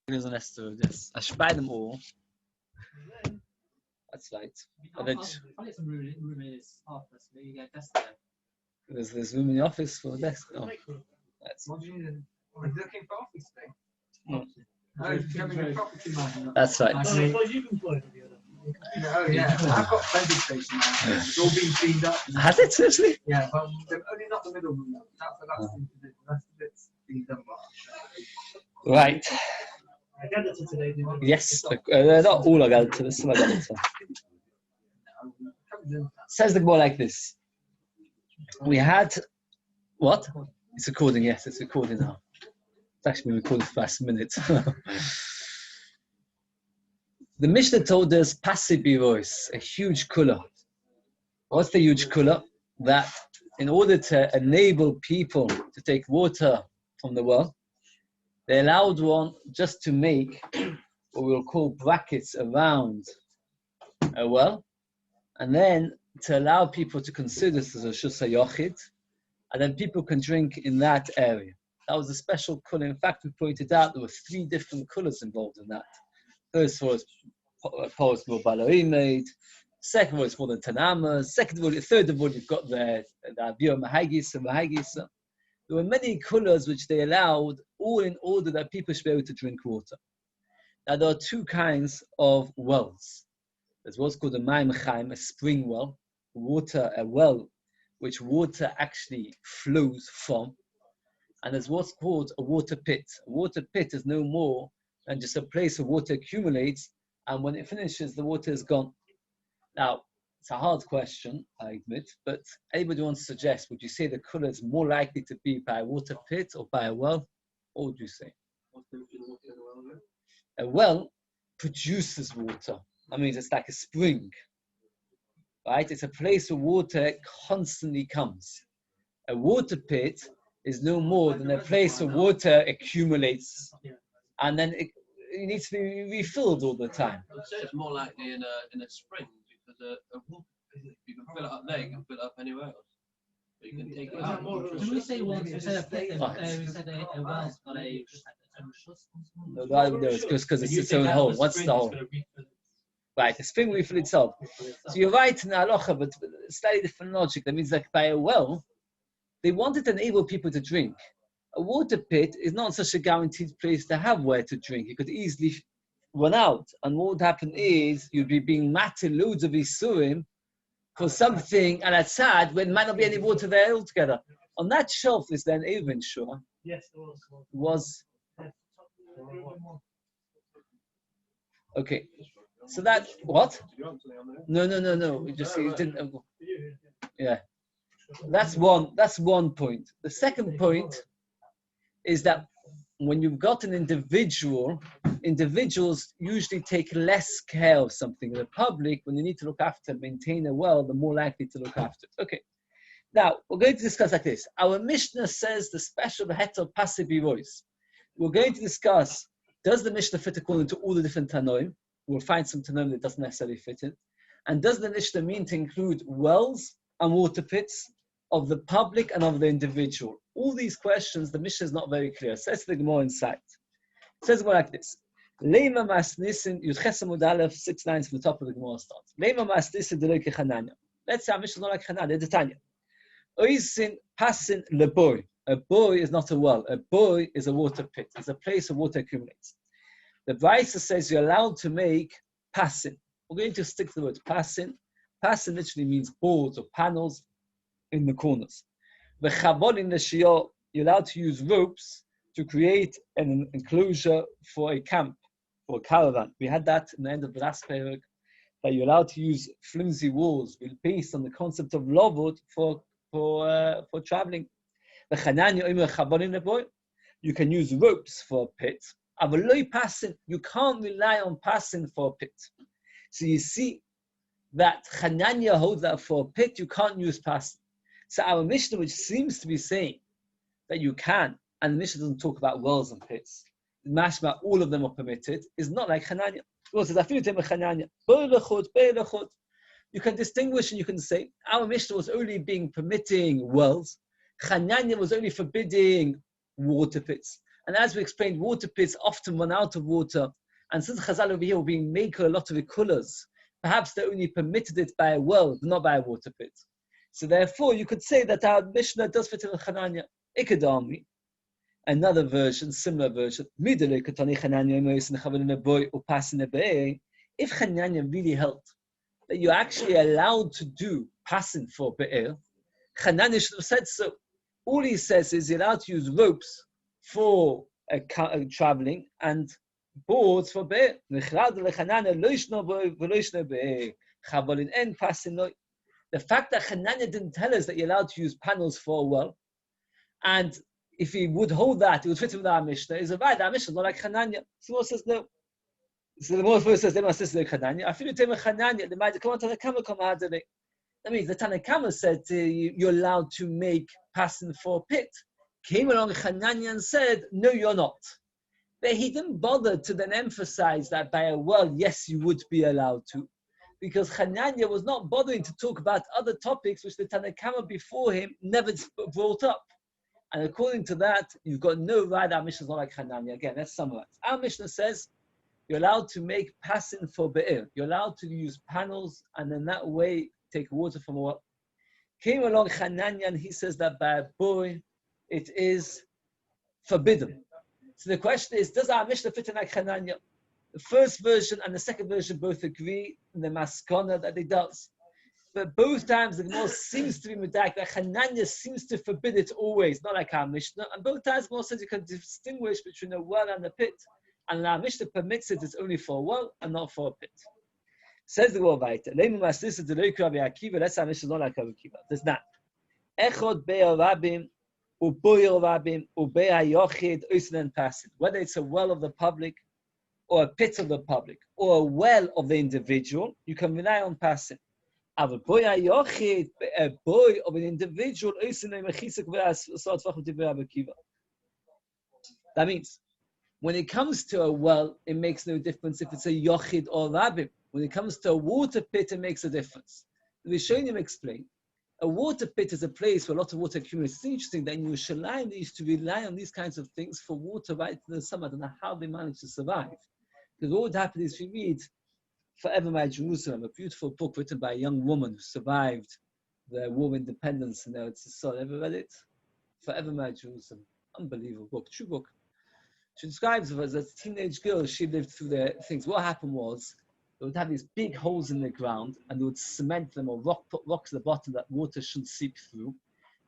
Doesn't necessarily this. I should buy them all. That's right. There's room in the office for a desk. Oh, that's. Looking for office space. That's right. Oh yeah, I've got plenty of space now. It's all been cleaned up. Has it seriously? Yeah, but only not the middle room. That's the last thing to do. The rest of it's been done. Right. I got it today. Yes, not all I got to this. Some I got it to. Says the more like this. We had what? It's recording. Yes, it's recording now. It's actually been recorded for last minute. The Mishnah told us passive voice, a huge kula. What's the huge kula? That in order to enable people to take water from the well, they allowed one just to make what we'll call brackets around a well, and then to allow people to consider this as a shusa yochid, and then people can drink in that area. That was a special kula. In fact, we pointed out there were 3 different kulas involved in that. First was more baloim made. Second was more than tanamas. Third of all, you've got the aviyah mahagisa. There were many kulas which they allowed, all in order that people should be able to drink water. Now there are 2 kinds of wells. There's what's called a ma'im chaim, a spring well, a well which water actually flows from, and there's what's called a water pit. A water pit is no more than just a place where water accumulates, and when it finishes, the water is gone. Now, it's a hard question, I admit, but anybody wants to suggest, would you say the kula is more likely to be by a water pit or by a well? What would you say? A well produces water. That means it's like a spring, right? It's a place where water constantly comes. A water pit is no more than a place where water accumulates, and then it needs to be refilled all the time. I'd say it's more likely in a spring, because a water, you can fill it up there, you can fill it up anywhere else. But you can take it out. Can we say once we said a well's got a just like its own shush? No, it's because it's its own hole. What's the hole? Right, the spring will refill itself. So you're right in halacha, but slightly different logic. That means like by a well, they wanted to enable people to drink. A water pit is not such a guaranteed place to have where to drink. You could easily run out. And what would happen is you'd be being matin loads of isurim for something, and that's sad, when there might not be any water there altogether. On that shelf is then Eiruvin, sure. Yes, it was. Okay. So that, what? No. We just didn't. Yeah. That's one point. The second point is that when you've got an individuals usually take less care of something. In the public, when you need to look after, maintain a well, they're more likely to look after it. Okay. Now, we're going to discuss like this. Our Mishnah says the special heter passive voice. We're going to discuss, does the Mishnah fit according to all the different Tanoim? We'll find some Tanoim that doesn't necessarily fit in. And does the Mishnah mean to include wells and water pits of the public and of the individual? All these questions, the Mishnah is not very clear. It says the Gemara inside. It says more like this. Leima masnisin, Yudchesamud Aleph, 6 lines from the top of the Gemara starts. Leima masnisin deloi kechananya. Let's say our Mishnah is not like Chananya, the Tanya. Oisin pasin leboy. A boy is not a well. A boy is a water pit. It's a place where water accumulates. The Brisa says you're allowed to make pasin. We're going to stick to the word pasin. Pasin literally means boards or panels in the corners. The chavon in the Shiur, you're allowed to use ropes to create an enclosure for a camp, for a caravan. We had that in the end of the last parak, that you're allowed to use flimsy walls based on the concept of lovod for traveling. The chananya omer chavon in the boy, you can use ropes for a pit. Avaloi pasin, you can't rely on pasin for a pit. So you see that Chananya holds that for a pit, you can't use pasin. So our Mishnah, which seems to be saying that you can, and the Mishnah doesn't talk about wells and pits, mashma, all of them are permitted, is not like Chananya. You can distinguish and you can say, our Mishnah was only permitting wells, Chananya was only forbidding water pits. And as we explained, water pits often run out of water. And since Chazal over here were being making a lot of ikulas, perhaps they only permitted it by a well, but not by a water pit. So therefore, you could say that our Mishnah does fit in Chananya. Ikadami, another version, similar version. If Chananya really held that you're actually allowed to do passing for Be'er, Chananya should have said so. All he says is you're allowed to use ropes for traveling and boards for Be'er. The fact that Chananya didn't tell us that you're allowed to use panels for a well, and if he would hold that, it would fit with our Mishnah, is a right. Our Mishnah is not like Chananya. So the Gemara says no. So the Gemara first says, they must listen to Chananya. I feel you tell me Chananya, they might come on to the Kama come out of it. That means the Tanakama said you're allowed to make passing for a pit. Came along Chananya and said, no, you're not. But he didn't bother to then emphasize that by a well, yes, you would be allowed to. Because Chananya was not bothering to talk about other topics which the Tanakama before him never brought up. And according to that, you've got no right. Our Mishnah is not like Chananya. Again, let's summarize. Our Mishnah says you're allowed to make passing for Be'er. You're allowed to use panels and in that way take water from a well. Came along Chananya and he says that by a boy it is forbidden. So the question is, does our Mishnah fit in like Chananya? The first version and the second version both agree in the maskana that it does. But both times the Gemara seems to be medak, that Chananya seems to forbid it always, not like our Mishnah. And both times the Gemara says you can distinguish between a well and a pit. And our Mishnah permits it, it's only for a well and not for a pit. Says the Gemara weiter. That's our Mishnah, not like Rabbi Akiva. There's not. Echod be'er rabim, u'boyer rabim, u'be'er yochid, u'snen pasid. Whether it's a well of the public, or a pit of the public, or a well of the individual, you can rely on passing. A boy of an individual, that means when it comes to a well, it makes no difference if it's a yochid or rabbim. When it comes to a water pit, it makes a difference. The Rishonim explain, a water pit is a place where a lot of water accumulates. It's interesting that in Yerushalayim they used to rely on these kinds of things for water right in the summer. I don't know how they managed to survive. Because what would happen is if you read Forever My Jerusalem, a beautiful book written by a young woman who survived the War of Independence, and it's a son. Ever read it? Forever My Jerusalem. Unbelievable book, true book. She describes her as a teenage girl, she lived through the things. What happened was, they would have these big holes in the ground, and they would cement them or put rocks at the bottom that water shouldn't seep through.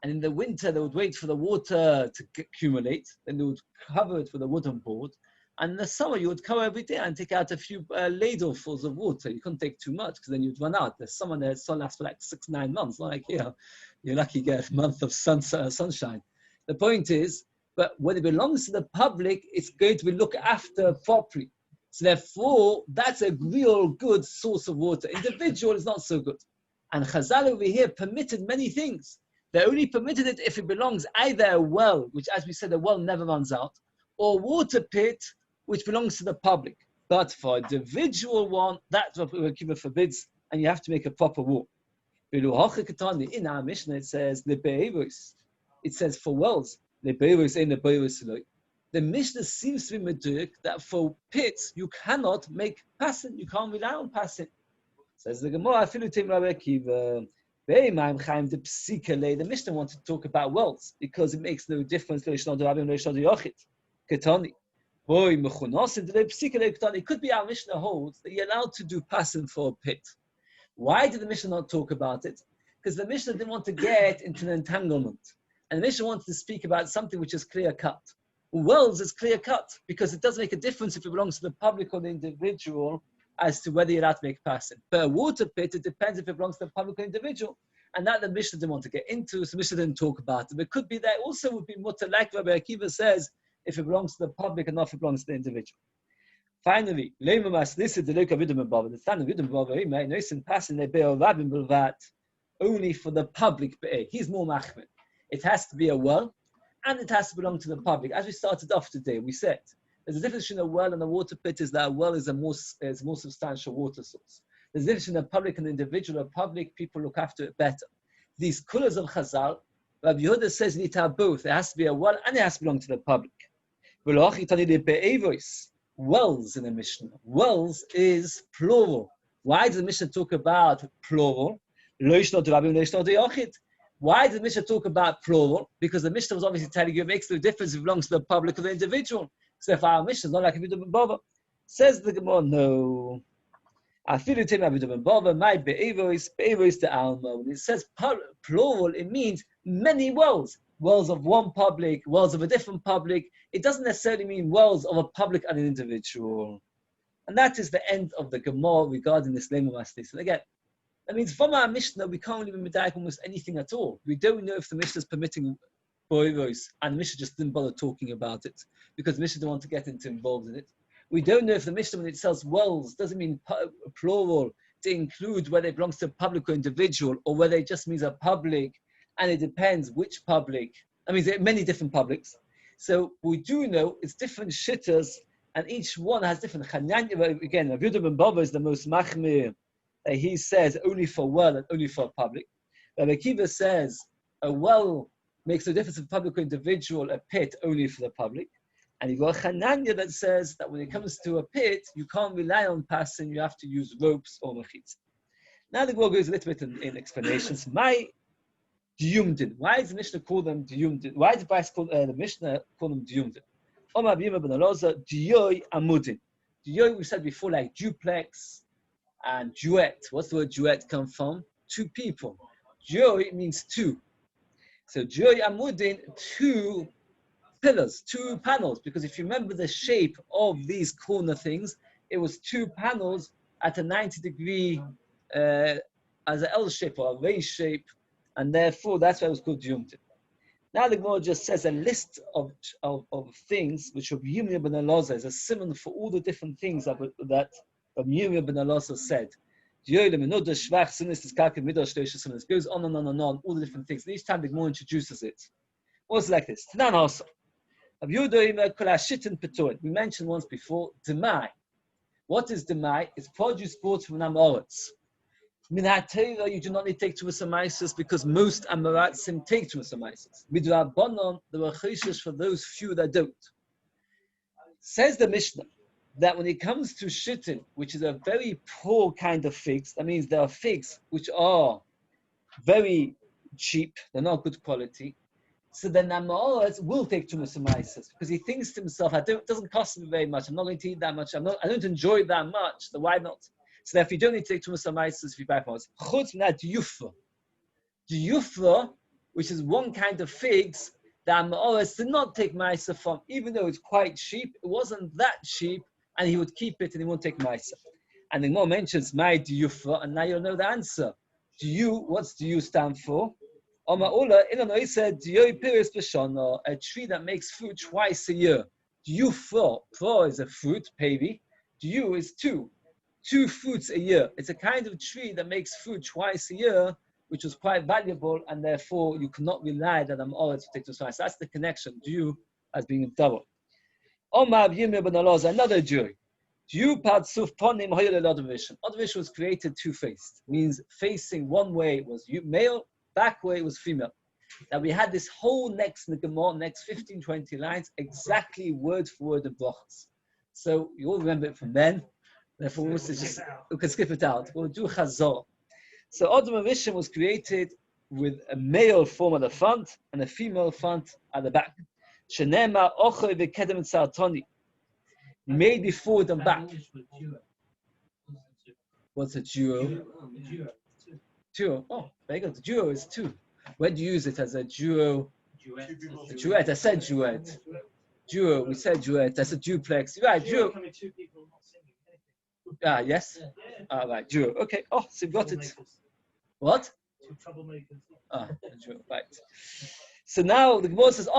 And in the winter, they would wait for the water to accumulate, then they would cover it with a wooden board. And in the summer, you would come every day and take out a few ladlefuls of water. You couldn't take too much because then you'd run out. The summer there, sun lasts for like 6-9 months. Not like here, you're lucky you get a month of sunshine. The point is, but when it belongs to the public, it's going to be looked after properly. So therefore, that's a real good source of water. Individual is not so good. And Chazal over here permitted many things. They only permitted it if it belongs either a well, which as we said, a well never runs out, or a water pit, which belongs to the public. But for individual one, that's what Akiva forbids, and you have to make a proper wall. In our Mishnah, it says, it says for wells, the Mishnah seems to be meduik that for pits, you cannot make passing, you can't rely on passing. Says the Gemara, the Mishnah wanted to talk about wells, because it makes no difference, it could be our Mishnah holds that you're allowed to do passing for a pit. Why did the Mishnah not talk about it? Because the Mishnah didn't want to get into an entanglement. And the Mishnah wanted to speak about something which is clear-cut. Wells is clear-cut, because it doesn't make a difference if it belongs to the public or the individual as to whether you're allowed to make passing. But a water pit, it depends if it belongs to the public or individual. And that the Mishnah didn't want to get into, so the Mishnah didn't talk about it. But it could be that also would be mutter, like Rabbi Akiva says, if it belongs to the public and not if it belongs to the individual. Finally, the only for the public, he's more machmir. It has to be a well, and it has to belong to the public. As we started off today, we said there's a difference between a well and a water pit. Is that a well is a more substantial water source. There's a difference between the public and the individual. The public, people look after it better. These kulas of Chazal, Rabbi Yehuda says you need to have both. It has to be a well and it has to belong to the public. Wells in the Mishnah. Wells is plural. Why does the Mishnah talk about plural? Why does the Mishnah talk about plural? Because the Mishnah was obviously telling you it makes no difference if it belongs to the public or the individual. So if our Mishnah is not like Yehuda ben Bava, says the Gemara, no. I feel it my be'evois the alma. When it says plural, it means many wells. Wells of one public, wells of a different public. It doesn't necessarily mean wells of a public and an individual. And that is the end of the Gemara regarding this Lema Mastis. And again, that means from our Mishnah, we can't even medayek almost anything at all. We don't know if the Mishnah is permitting boiros, and the Mishnah just didn't bother talking about it because the Mishnah didn't want to get involved in it. We don't know if the Mishnah, when it says wells, doesn't mean plural to include whether it belongs to a public or individual, or whether it just means a public, and it depends which public. I mean, there are many different publics. So we do know it's different shittas, and each one has different. Again, Yehuda ben Bava is the most machmir. He says only for well and only for public. Rabbi Akiva says a well makes no difference if public or individual, a pit only for the public. And you got Chananya that says that when it comes to a pit, you can't rely on passing, you have to use ropes or machitz. Now the Gemara goes a little bit in explanations. My diyumdin. Why does the Mishnah call them diyumdin? Why does the Mishnah call them diyumdin? Omar b'yima ben Aloza, diyoy amudin. Diyoy, we said before, like duplex and duet. What's the word duet come from? Two people. Diyoy means two. So diyoy amudin, two pillars, two panels, because if you remember the shape of these corner things, it was two panels at a 90-degree as an L shape or a ray shape, and therefore that's why it was called Yumtin. Now the Gemara just says a list of things which Rabbi Yehuda ben Elazar is a simon for all the different things that Rabbi Yehuda ben Elazar said. It goes on and on and on, all the different things. And each time the Gemara introduces it. Also like this. We mentioned once before, Demai. What is Demai? It's produce brought from Amoritz. Minatera, you do not need to take Tumas Amaisis because most Amoratzim take Tumas Amaisis. Midrabanon, there are cheshes for those few that don't. Says the Mishnah that when it comes to Shittin, which is a very poor kind of figs, that means there are figs which are very cheap, they're not good quality. So then Amoritz will take Tumas Amaisis because he thinks to himself, it doesn't cost me very much. I'm not going to eat that much. I don't enjoy it that much. So why not? So therefore, you don't need to take Tumas Amaisis if you buy from us. Chutz min ha'diyufra. Diyufra, which is one kind of figs that Amoritz did not take Maisa from, even though it's quite cheap. It wasn't that cheap, and he would keep it and he won't take Maisa. And the Gemara mentions my Diyufra, and now you'll know the answer. What's Diyu stand for? A tree that makes fruit twice a year. Pro is a fruit, baby. Diyu is two fruits a year. It's a kind of tree that makes fruit twice a year, which was quite valuable, and therefore you cannot rely that I'm always to take this twice. That's the connection. Diyu as being a double. Another Jew. Diyu patsuf ponim hoyel. Other was created two-faced, means facing one way was male, back way was female. Now we had this whole next 15, 20 lines, exactly word for word of brachas. So you all remember it from then. Therefore, we can skip it out. We'll do chazor. So Adam Rishon was created with a male form at the front and a female front at the back. Shenema ochoy v'kedem tzartoni. Made before and back. What's a duo? Duo. Oh, very good. The duo is two. When do you use it as a duo? A duet. I said duet. Duo. We said duet. That's a duplex. Right, duo. Ah, yes. Ah, right. Duo. Okay. Oh, so you've got it. What? Ah, duo. Right. So now the Gemara says,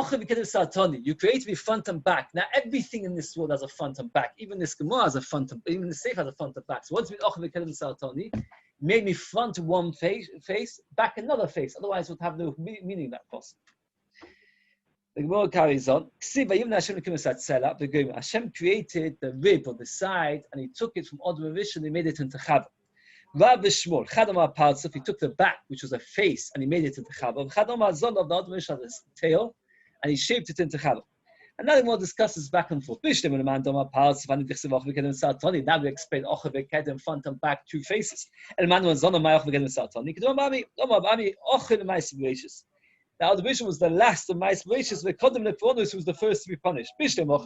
you created me front and back. Now everything in this world has a front and back. Even this Gemara has a front and even the Sefer has a front and back. So what's with Satani? Made me front one face, back another face. Otherwise, it would have no meaning that possible. The Gemara carries on. Hashem created the rib on the side, and He took it from Adam Rishon and He made it into Chava. Rav Shmuel, Chadamar Partsuf, He took the back, which was a face, and He made it into Chava. Chadamar Zon of the Adam Rishon had his tail, and He shaped it into Chava. And now more discusses back and forth. Now we explain front and back, two faces. Now the vision was the last of mice bereshis. The kodem lefonus was the first to be punished. He was only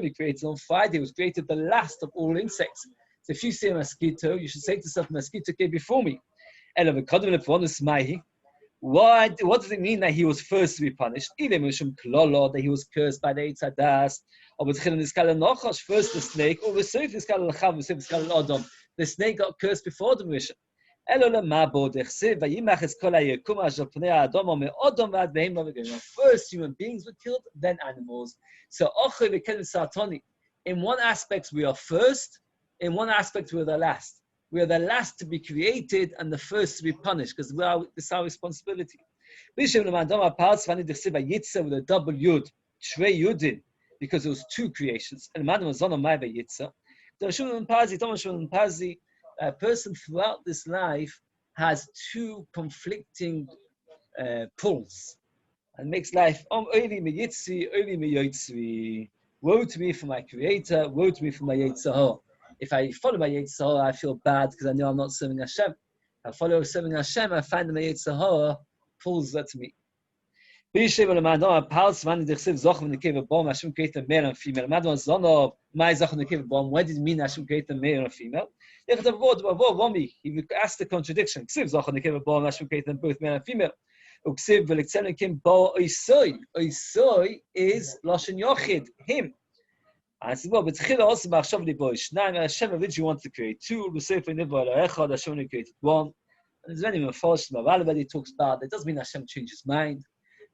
created on Friday. He was created the last of all insects. So if you see a mosquito, you should say to yourself, "Mosquito came before me." Why? What does it mean that he was first to be punished? That he was cursed by the Eitz Hadas. First the snake, or the snake got cursed before the mission. First human beings were killed, then animals. So in one aspect we are first, in one aspect we are the last. We are the last to be created and the first to be punished, because this is our responsibility. With a double yud, shrei yudin, because it was two creations. A person throughout this life has two conflicting pulls, and makes life woe to me for my creator, woe to me for my Yetzirah. If I follow my Yetzirah, I feel bad because I know I'm not serving Hashem. If I follow serving Hashem, I find that my Yetzirah pulls that to me. Why did it mean Hashem created a male and a female? He asked the contradiction. Hashem created them both male and female. Oisoi is Lashon Yochid, him. I said, well, but Hashem originally wanted to create two. Hashem only created one. And there's many Mefarshim that he talks about. That doesn't mean Hashem changed his mind.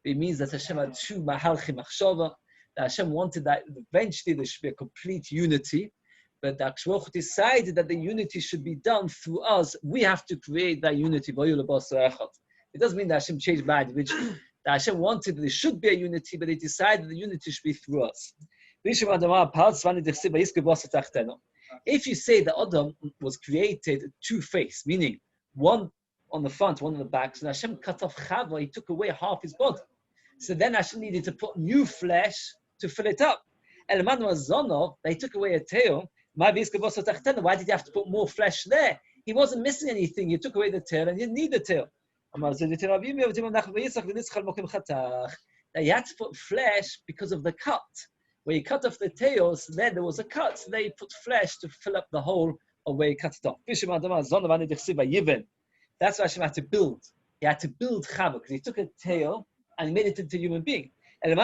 It means that Hashem had two mahalchim machshava. That Hashem wanted that eventually there should be a complete unity. But the Akshvoch decided that the unity should be done through us. We have to create that unity. It doesn't mean that Hashem changed mind. That Hashem wanted that there should be a unity, but he decided the unity should be through us. If you say that Adam was created two-faced, meaning one on the front, one on the back, so Hashem cut off Chava, he took away half his body. So then Hashem needed to put new flesh to fill it up. They took away a tail. Why did he have to put more flesh there? He wasn't missing anything. He took away the tail and he didn't need the tail. They had to put flesh because of the cut. Where he cut off the tails, then there was a cut. So they put flesh to fill up the hole of where he cut it off. That's why Hashem had to build. He had to build Chava because he took a tail and he made it into a human being. But if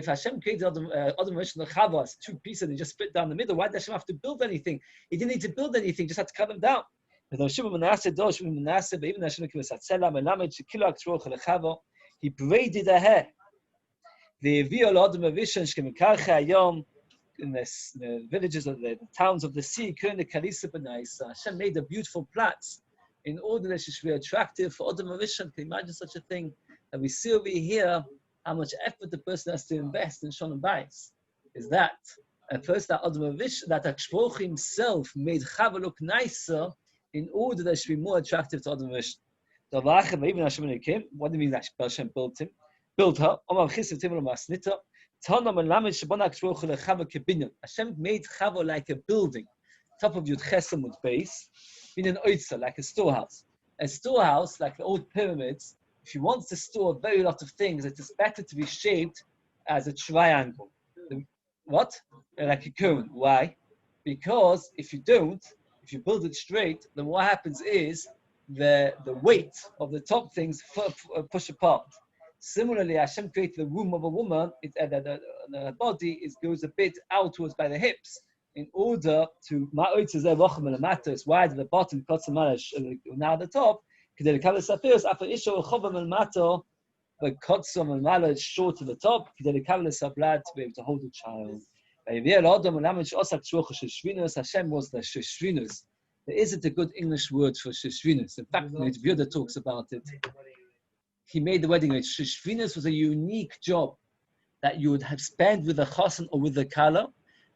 Hashem created Adam and Chava as two pieces and he just split down the middle, why did Hashem have to build anything? He didn't need to build anything, just had to cut them down. He braided her hair. In the villages of the towns of the sea, Hashem made a beautiful plats in order that she should be attractive for Adam Rishon. Can you imagine such a thing? And we see over here how much effort the person has to invest in Shon and Bais. Is that first that Adam Rishon, that Akshvoch himself made Chava look nicer in order that she be more attractive to Adam Rishon. What do you mean that Hashem built him? Built her. Hashem made Chava like a building, top of Yud Chesem with base, in an oitza, like a storehouse. A storehouse, like the old pyramids, if you want to store a very lot of things, it is better to be shaped as a triangle. What? Like a cone. Why? Because if you build it straight, then what happens is the weight of the top things push apart. Similarly, Hashem created the womb of a woman, the body goes a bit outwards by the hips in order to, why did the bottom cuts now the top? The cuts is short to the top, to be able to hold the child. Hashem was the sheshvinus. There isn't a good English word for sheshvinus. In fact, Yehuda talks about it. He made the wedding rich. Sheshvinus was a unique job that you would have spent with the chassan or with the kala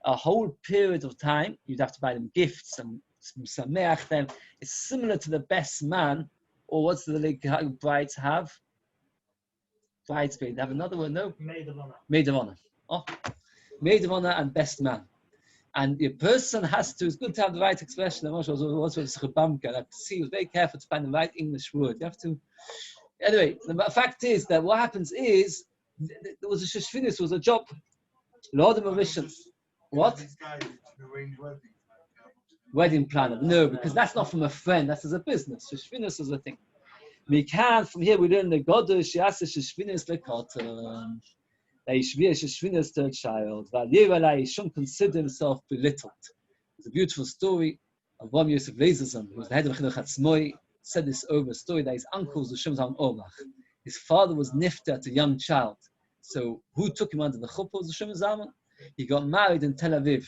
a whole period of time. You'd have to buy them gifts and sameach them. It's similar to the best man, or what's the brides have? Bridesmaid. Have another one? No. Maid of honor. Maid of honor. Oh, maid of honor and best man. And the person has to, it's good to have the right expression. I also see, he was very careful to find the right English word. You have to, anyway, the fact is that what happens is, there was a shishvinis, was a job. Lord of Mauritians. What? This guy to arrange weddings. Wedding planner. No, because that's not from a friend, that's as a business. Shishvinis is a thing. We can, from here we learn the Goddess, she asks the shishvinis the cotton. That he should be a shishvinis to a child. He shouldn't consider himself belittled. It's a beautiful story of Ram Yosef Leizerson, who was the head of Chinuch Hatzmoi, said this over a story that his uncle was the Shimon Omach. His father was nifta at a young child. So who took him under the chuppah was the Shimon Zalman. He got married in Tel Aviv.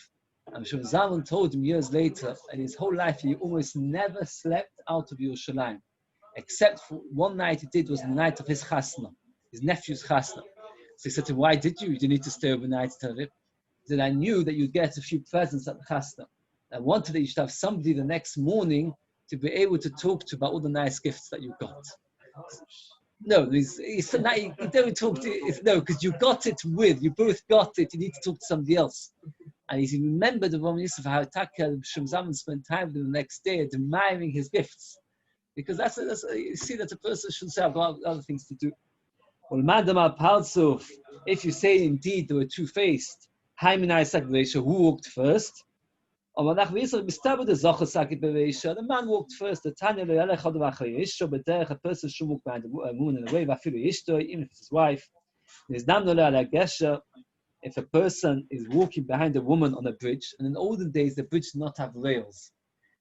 And Shimon Zalman told him years later, and his whole life he almost never slept out of Yerushalayim. Except for one night he did, was the night of his chasna, his nephew's chasna. So he said to him, why did you? You didn't need to stay overnight at Tel Aviv. He said, I knew that you'd get a few presents at the chasna. I wanted that you should have somebody the next morning to be able to talk to about all the nice gifts that you got. No, he said, no, you don't talk to, no, because you got it with, you both got it, you need to talk to somebody else. And he remembered the Roman Yosef, how Taka Shem Zaman spent time with him the next day admiring his gifts. Because that's you see that a person should have other things to do. If you say indeed they were two-faced, who walked first? The man walked first. A person should walk behind a woman in a way, even if it's his wife. If a person is walking behind a woman on a bridge, and in olden days the bridge did not have rails.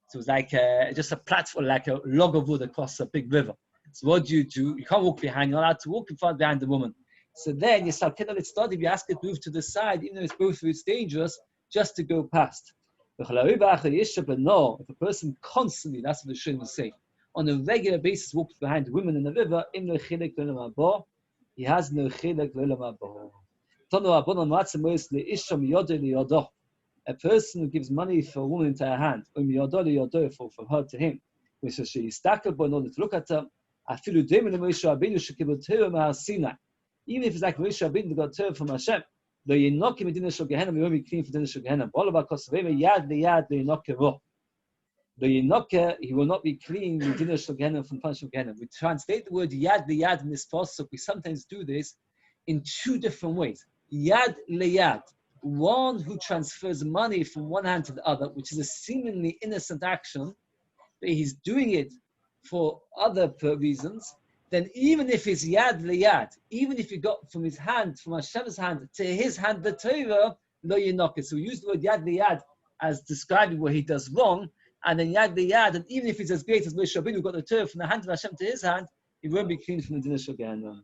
So it was like just a platform, like a log of wood across a big river. So what do? You can't walk behind, you're allowed to walk in front behind the woman. So then you start you ask it to move to the side, even though it's both it's dangerous, just to go past. If a person constantly, that's what the Shulchan will say, on a regular basis walks behind women in the river, he has no chilek l'olam haba. A person who gives money for a woman into her hand, from her to him, which is she is in order to look at her, even if it's like Moshe Rabbeinu got Torah from Hashem, though you knock him in dinner shel Gehenna, you won't be clean for dinner shel Gehenna. All about Kosovema, yad liyad, though you knock him off. Though you knock her, he will not be clean in dinner shel Gehenna from punishment Gehenna. We translate the word yad liyad in this pasuk. We sometimes do this in two different ways. Yad liyad, one who transfers money from one hand to the other, which is a seemingly innocent action, but he's doing it for other reasons. Then even if it's yad liyad, even if you got from his hand, from Hashem's hand to his hand the Torah, lo yinokeh. So we use the word yad liyad as describing what he does wrong, and then yad liyad, and even if he's as great as Moshe Rabbeinu who got the Torah from the hand of Hashem to his hand, he won't be clean from the dinner shel Gehenna.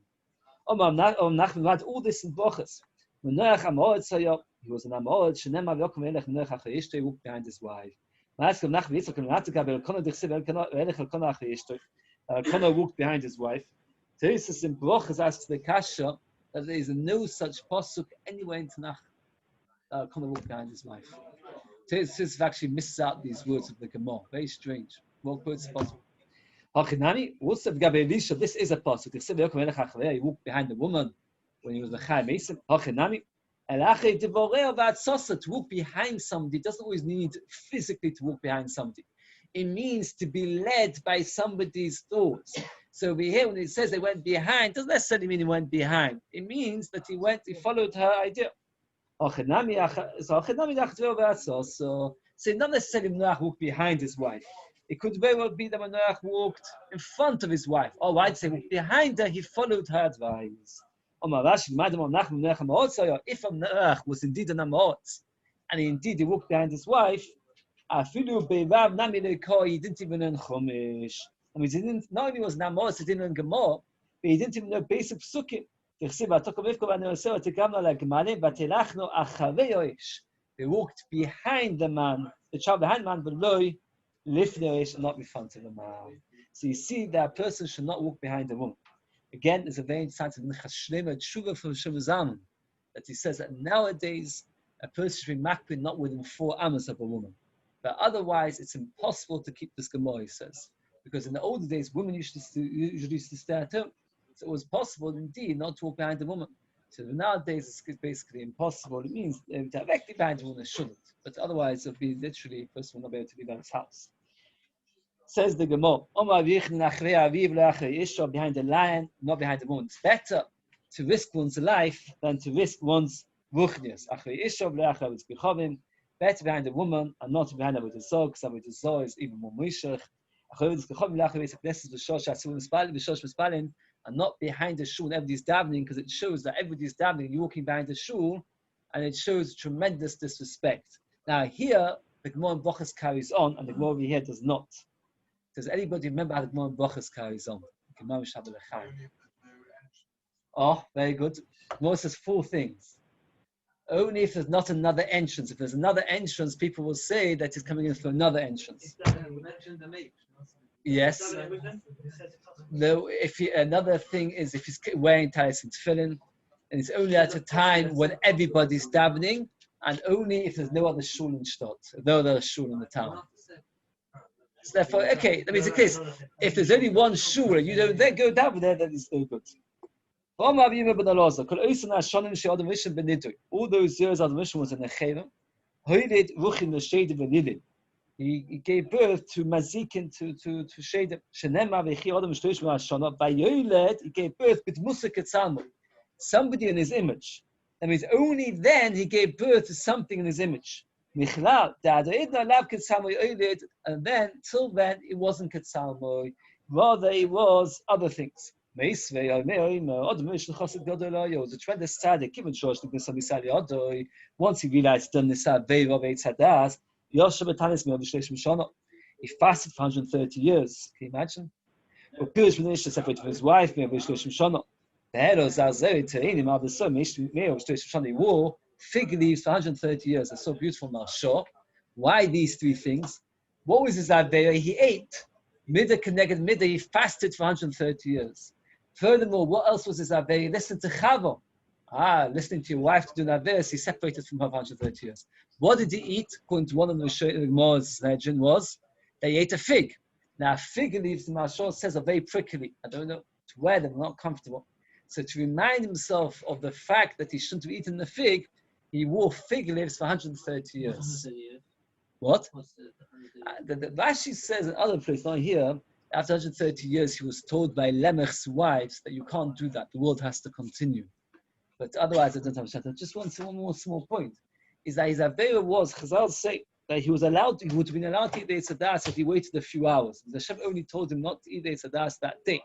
All this in brachas. He was an Amorad, Shenema v'yokom elech Noach achar Ishto, he walked behind his wife. Elkanah walked behind his wife. Teresis in Brochas asks the Kasha that there is no such pasuk anywhere in Tanakh. Elkanah walked behind his wife. Teresis actually misses out these words of the Gemara. Very strange. What words possible? Hachinami, also Gabe Elisha, this is a pasuk. He walked behind the woman when he was the Chai Mason. Hachinami. To walk behind somebody doesn't always need physically to walk behind somebody. It means to be led by somebody's thoughts. So over here, when it says they went behind, doesn't necessarily mean he went behind. It means that he followed her idea. So not necessarily Noach walked behind his wife. It could very well be that when Noach walked in front of his wife, or I'd say behind her, he followed her advice. If Noach was indeed an Amorad, and indeed he walked behind his wife, he didn't even learn Chumash. I mean, he didn't, not only was an Amorad, he didn't learn Gemara, but he didn't even know basic psukim. They walked behind the man, the child behind the man, but not in front of the man. So you see that a person should not walk behind a woman. Again, there's a very interesting tshuva from Shimon Zalman that he says that nowadays a person should be makpid not within 4 amos of a woman. But otherwise, it's impossible to keep this Gemara, he says. Because in the older days, women usually used to stay at home. So it was possible indeed not to walk behind the woman. So nowadays it's basically impossible. It means directly behind the woman shouldn't, but otherwise it would be literally a person will not be able to leave out his house. Says the Gemara, behind the lion, not behind the woman. It's better to risk one's life than to risk one's ruchnius. Better behind the woman and not behind the Zog, because the Zog is even more mushach. And not behind the shul when everybody's davening, because it shows that everybody's davening, you're walking behind the shul, and it shows tremendous disrespect. Now here, the Gemara in Brachas carries on, and the Gemara over here does not. Does anybody remember how the Gemara in Brachas carries on? Oh, very good. Gemara says 4 things. Only if there's not another entrance. If there's another entrance, people will say that he's coming in through another entrance. Yes. No. Another thing is if he's wearing talis and tefillin, and it's only at a time when everybody's davening, and only if there's no other shul in Stott, no other shul in the town. So therefore, okay, that means the case. If there's only one shul, you don't then go down there, then it's no good. All those years of the mission was in the Chayim. He gave birth to Mazikin, to Shadim. He gave birth with Musik Etzalmo, somebody in his image. That means only then he gave birth to something in his image. And then, till then, it wasn't Ketzalmo. Rather, it was other things. Was a tremendous tzaddik, even once he realized the Nisa Ve'er of Eitz Hadas, he fasted for 130 years. Can you imagine? Pirish Benisha separated from his wife, he wore fig leaves for 130 years. That's so beautiful now. Sure. Why these 3 things? What was his Aveira? He ate. Middah connected Middah, he fasted for 130 years. Furthermore, what else was his Aveira? Listen to Chava. Listening to your wife to do an Aveira, he separated from her for 130 years. What did he eat? According to one of the Gemara's legend was that he ate a fig. Now, fig leaves, the Mashal says, are very prickly. I don't know to wear them, not comfortable. So to remind himself of the fact that he shouldn't have eaten the fig, he wore fig leaves for 130 years. What? The Rashi says in other places, not here, after 130 years, he was told by Lemech's wives that you can't do that. The world has to continue. But otherwise, I don't understand. Just one more small point. Is that his Aveira was, Chazal say, that he would have been allowed to eat the Eitz Hadas if he waited a few hours. The Hashem only told him not to eat the Eitz Hadas that day.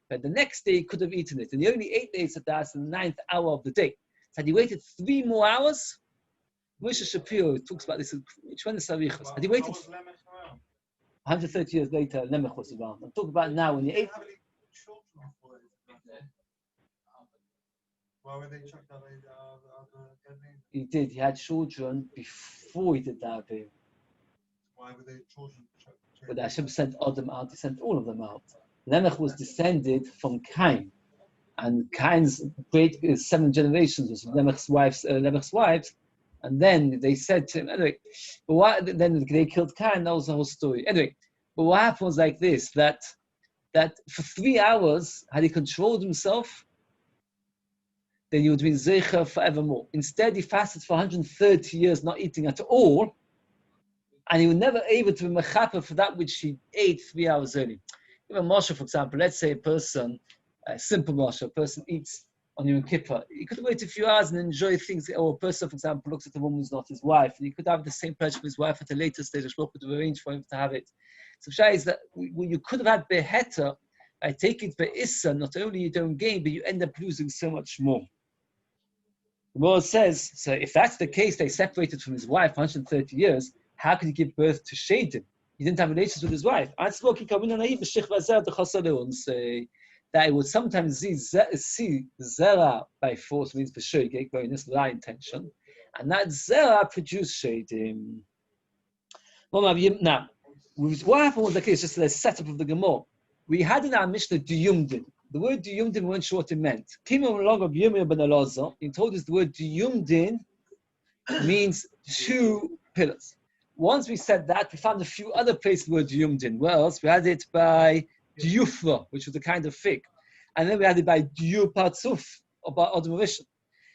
But the next day he could have eaten it. And he only ate the Eitz Hadas in the 9th hour of the day. So had he waited 3 more hours, Moshe Shapiro talks about this in tremendous arichos. Had he waited 130 years later, Lemech was around. I'm talking about now when he ate. Why were they chucked out? He did. He had children before he did that. Why were they children chucked? But Hashem sent Adam out. He sent all of them out. Lemech was descended from Cain, and Cain's great 7 generations was Lemech's wives. And then they said to him, anyway, then they killed Cain. That was the whole story. Anyway, but what happened was like this: that for 3 hours, had he controlled himself, then he would have been Zeicher forevermore. Instead, he fasted for 130 years, not eating at all, and he was never able to be mechaper for that which he ate 3 hours early. Even Moshe, for example, let's say a person, a simple Moshe, a person eats on Yom Kippur. He could wait a few hours and enjoy things. Or a person, for example, looks at a woman who's not his wife, and he could have the same pleasure for his wife at a later stage. Shlomo could have arranged for him to have it. So Shai is that you could have had Beheta by taking it Be'issa. Not only you don't gain, but you end up losing so much more. The Lord says, so if that's the case, they separated from his wife 130 years, how could he give birth to Shadim? He didn't have relations with his wife. And say that it would sometimes see Zera by force, means B'shogeg, going this lie intention, and that Zera produced Shadim. Now, what happened was the case, just the setup of the Gemara. We had in our Mishnah Diyumdin. The word Diyumdin, we weren't sure what it meant. Came along of Yomi ben Elazar, he told us the word Diyumdin means 2 pillars. Once we said that, we found a few other places the word Diyumdin. Where else? We had it by Diyufra, which was a kind of fig. and then we had it by Diur Partzuf, or by Adam Rishon.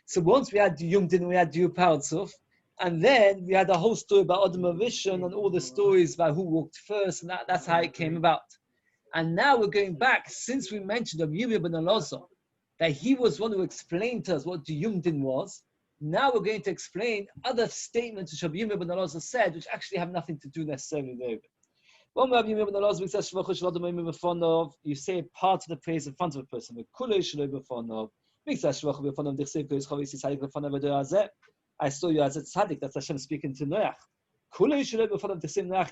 So once we had Yom Din, we had Diur Partzuf, and then we had the whole story about Adam Rishon and all the stories about who walked first, and that's how it came about. And now we're going back, since we mentioned of Yehuda ben Elazar, that he was one who explained to us what the Yom Din was. Now we're going to explain other statements which Yehuda ben Elazar said, which actually have nothing to do necessarily with Eiruvin. One Rabbi Yehuda ben Elazar says, you say part of the praise in front of a person. I saw you as a tzaddik, that's Hashem speaking to Noach.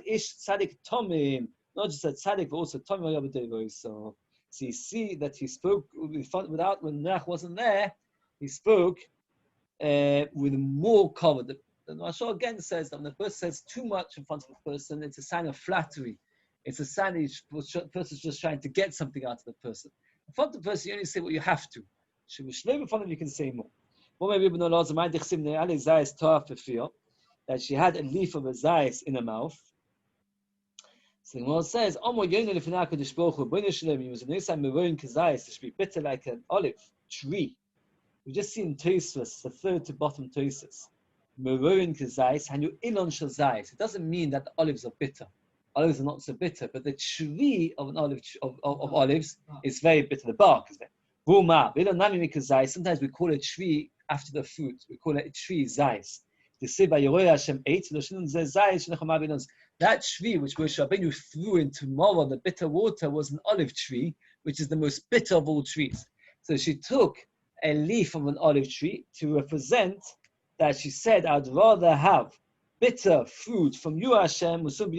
Ish tzaddik tomim. Not just a tzaddik, but also tomim. So you see that he spoke without, when Noach wasn't there, he spoke with more cover. The Mashal again says that when a person says too much in front of a person, it's a sign of flattery. It's a sign that the person's just trying to get something out of the person. In front of the person, you only say what you have to. In front of you can say more. That she had a leaf of a zayis in her mouth. So the says, to be bitter like an olive tree. We've just seen Tosfos, the third to bottom Tosfos. It doesn't mean that the olives are bitter. Olives are not so bitter, but the tree of an olive of olives is very bitter. The bark is very. Sometimes we call a tree after the fruit. We call it a tree zayis. That tree which Moshe Rabbeinu threw into Mara, the bitter water, was an olive tree, which is the most bitter of all trees. So she took a leaf of an olive tree to represent that she said, I'd rather have bitter fruit from you, Hashem, feed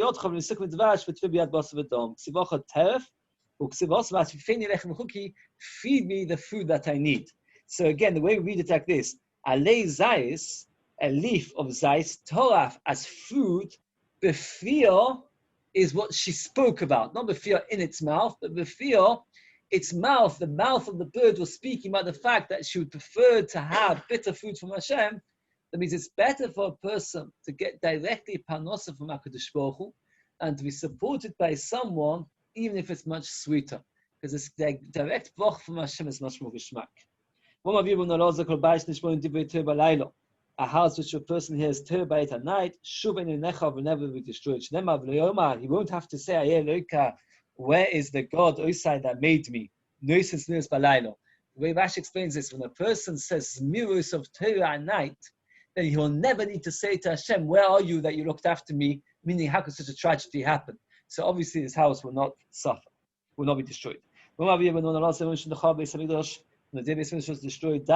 me the food that I need. So again, the way we read it like this, Alei Zayis, a leaf of Zayis, Torah as food, Befir is what she spoke about. Not Befir in its mouth, but Befir, its mouth, the mouth of the bird was speaking about the fact that she would prefer to have bitter food from Hashem. That means it's better for a person to get directly parnasa from HaKadosh Baruch Hu and to be supported by someone, even if it's much sweeter. Because it's the direct brach from Hashem is much more geschmack. A house which a person hears terbait at night, will never be destroyed. He won't have to say, where is the God Osai that made me? The way Rashi explains this, when a person says mirrors of Torah at night, then he will never need to say to Hashem, where are you that you looked after me? Meaning, how could such a tragedy happen? So obviously this house will not suffer, will not be destroyed. When the Davis was destroyed,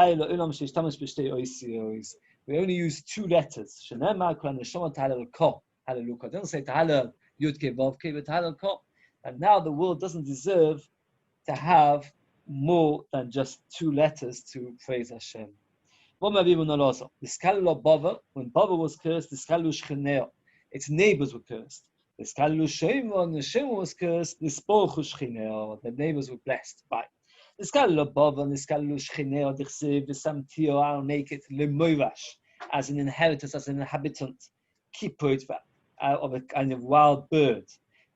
we only use two letters. Don't say Tahalal Yud Vavke, but Tahalal Ko. And now the world doesn't deserve to have more than just two letters to praise Hashem. When Bava was cursed, its neighbors were cursed. When Shema was cursed, the neighbors were blessed by. I'll make it as an inheritance, as an inhabitant, of a kind of wild bird,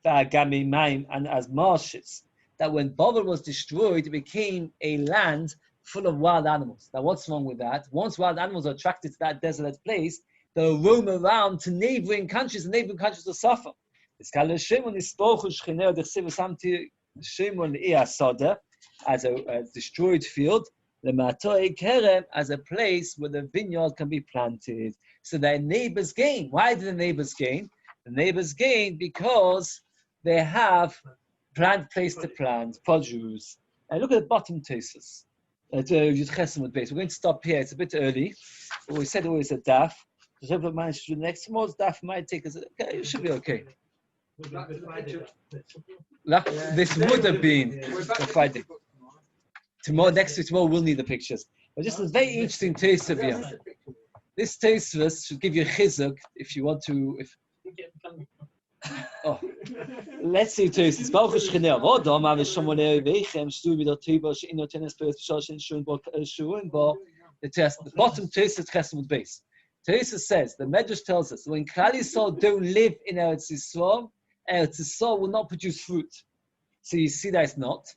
and as marshes. That when Babel was destroyed, it became a land full of wild animals. Now, what's wrong with that? Once wild animals are attracted to that desolate place, they'll roam around to neighboring countries, and neighboring countries will suffer. As a destroyed field, as a place where the vineyard can be planted. So their neighbors gain. Why do the neighbors gain? The neighbors gain because they have place to plant, produce. And look at the bottom Tosfos. We're going to stop here. It's a bit early. But we said always a daf. Whoever managed to do the next small daf might take us. Okay, it should be okay. This would have been the Friday. Next to tomorrow, we'll need the pictures. But just a very interesting Tosfos here. This Tosfos should give you a chizuk if you want to. Let's see Tosfos. The bottom Tosfos Chesed base. Tosfos says, the Medrash tells us, when Klal Yisrael don't live in Eretz Yisrael will not produce fruit. So you see that it's not.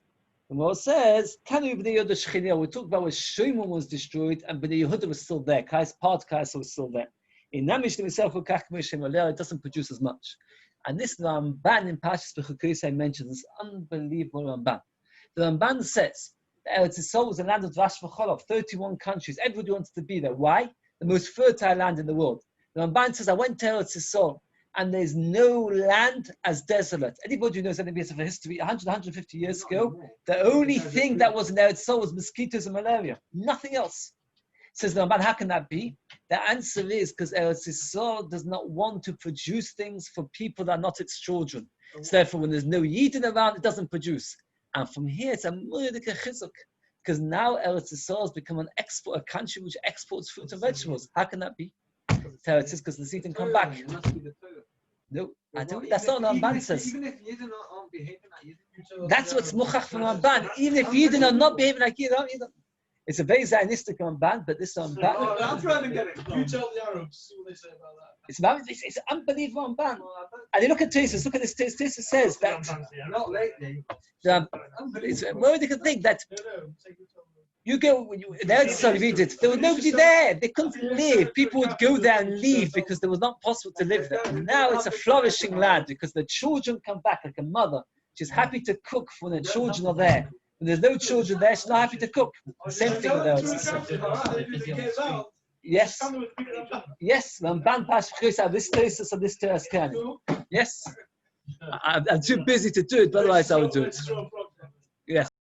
The Gemara says, Kanu b'nei Yehuda Shechina. We talk about when Shimon was destroyed and b'nei Yehuda was still there. Part Kaisa was still there. In Namish himself, it doesn't produce as much. And this Ramban in Parshas Bechukosai mentions unbelievable Ramban. The Ramban says that Eretz Yisrael was a land of Dvash v'Cholov, 31 countries. Everybody wanted to be there. Why? The most fertile land in the world. The Ramban says, I went to Eretz Yisrael, and there's no land as desolate. Anybody who knows anything of history, 100, 150 years ago, the only thing that was in Eretz Yisrael was mosquitoes and malaria. Nothing else. Says the Ramban, how can that be? The answer is because Eretz Yisrael does not want to produce things for people that are not its children. So therefore, when there's no Yidden around, it doesn't produce. And from here, it's a Murdika Chizuk. Because now Eretz Yisrael has become a country which exports fruits and vegetables. How can that be? It's because the seed didn't come back. No, I don't. That's not what Ramban says. Even if Yidden aren't behaving like Yidden. That's what's Muchach from Ramban. Even if Yidden are not behaving like Yidden, it's a very Zionistic Ramban, but this Ramban. Oh, I'm trying to get it. You tell the Arabs, see what they say about that. It's unbelievable Ramban. And you look at Tesis, look at this. Tesis says that. Not lately. It's a very good thing that you go, there was nobody there. They couldn't live. People would go there and leave because it was not possible to live there. And now it's a flourishing land because the children come back like a mother. She's happy to cook when the children are there. When there's no children there, she's not happy to cook. The same thing with us. Yes. Yes. Ramban Pashchus, this Tesis and this Teras can. Yes. I'm too busy to do it, but otherwise I would do it.